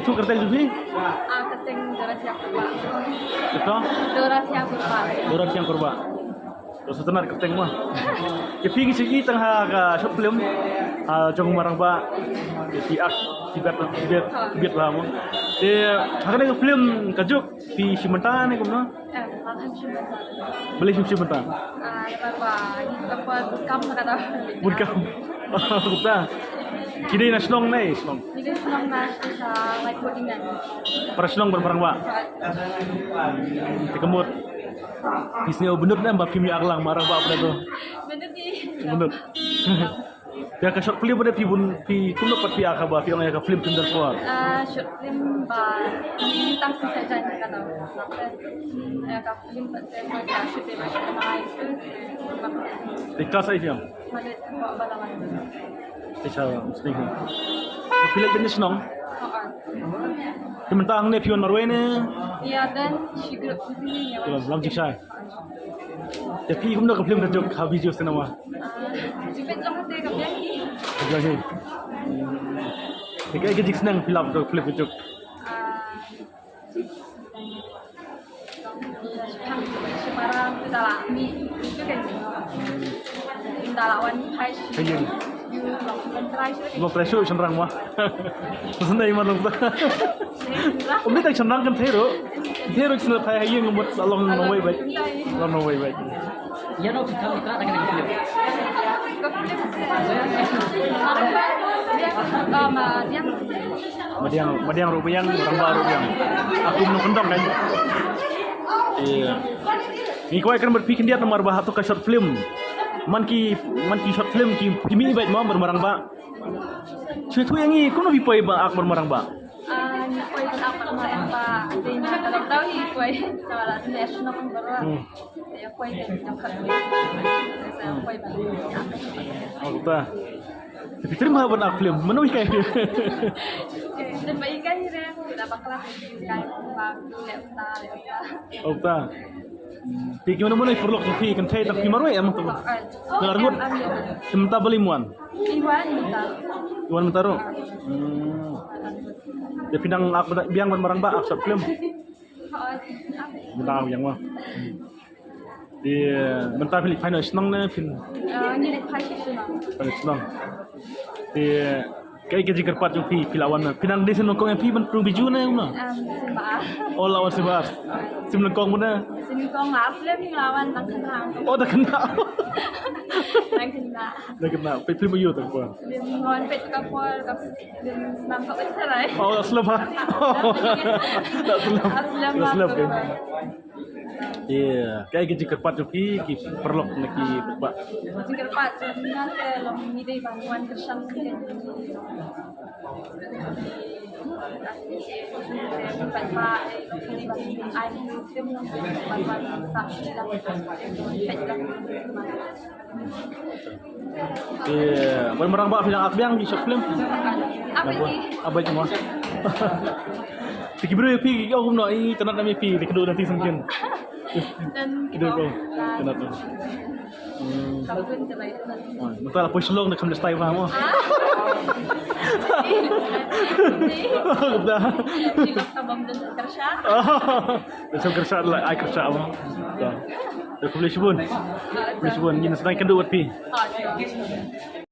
tu kertas juga. Keting Dorat yang kurba. Itu Dorat yang kurba. orang yang korban. Terus tenar kertas mah. Kepi segi tengah ka short film. Jong marang ba. Di ak tibet lah mo. Hakana film kajuk di Simentan ni kumno. Makan cuma. Beli Simentan. Lepas apa kam kata. Bukan. Kupta. Kini nasional nih, nasional. Ini senang nasi sa light codingan. Para senang berperang ba. Tekemut. Isnya benut na mbak Pimi Aklang marang ba apa tu? Bener di. Benut. Ya ka short film pada pi kumno pat pi akaba pi orang ka film tender kuat. Short film ba ini tang sisa jangan kata. Ka film pada macam short film macam itu. Ikhlas saya film. Mana bawa balawan. Saya mesti. Film jenis senang. Oh. Kementang ni pion Norway ni. Iya dan sigrup ini ya. Lam cik saya. Tapi kumno ka film kajuk ha video sinema. Jepit lang hati ka biang ni. Jadi. Kayak kejik senang film kajuk. Semarang kita lah mi itu kan. Kita lawan Thai. Kayak You lawan Thai sih. lo pressure senang mah. Senang iman lo. Umi tak senang kan thero. Thero senang Thai yang ngomot along Norway baik. Along Norway baik. Ya no kita kita tak kena film. Madiang rupiang orang baru yang aku menung kendong kan. Iya. Ni kau akan berpikir dia nomor bah tu ke short film. Man ki short film ki pimi baik mau bermarang ba. Cetu yang ni kau nabi poi ba ak bermarang ba. Koi apa kemarin Pak? Dia kalau tahu ni koi kalau national pun baru. Ya koi yang kat saya koi banyak. Oh betul. Tapi terima buat ak film. Mana wih kayak. Dan baik kan ni kita bakal kan bang lepta. Oh betul. Tapi mana perlu kopi kan saya tak pimaru ya mah tu. Ngargut. Sementara beli muan. Iwan minta. Iwan mentaro. Dia pinang aku biang barang ba short film. Bintang yang mah. Dia mentah pilih final senang na film. Ni nak pakai senang. Final senang. Dia kayak kerja kerpat yang pilawan na. Pinang desa nongkong yang ban perlu biju na una. Sebab. Oh lawan sebab. Sim nongkong mana? Sini kau film ni lawan tak kenal. Oh tak kena. Tak kenal. Tak kena. Film ayu tak apa. Dia ngon pet kapal kap dia senam tak cerai. Oh aslam ha. Tak aslam. Aslam kan. Iya, kayak kerja kerpat yang perlu nak buat. Jika pat dengan kalau mide bangunan kersang kan. Iya, bermerang bak film akbiang di short film. Apa ini? Apa cuma? Fikir bro, fikir kau nak ini tenat kami fikir kedua nanti semakin. Dan Kedua kau tenat tu. Kalau pun terbaik. Betul lah, push long nak kami style faham ah. Betul. Jika abang dan kerja. Macam kerja lah, I kerja apa? Dah. Dah boleh sebut. Boleh sebut. Ini sedang kedua pi.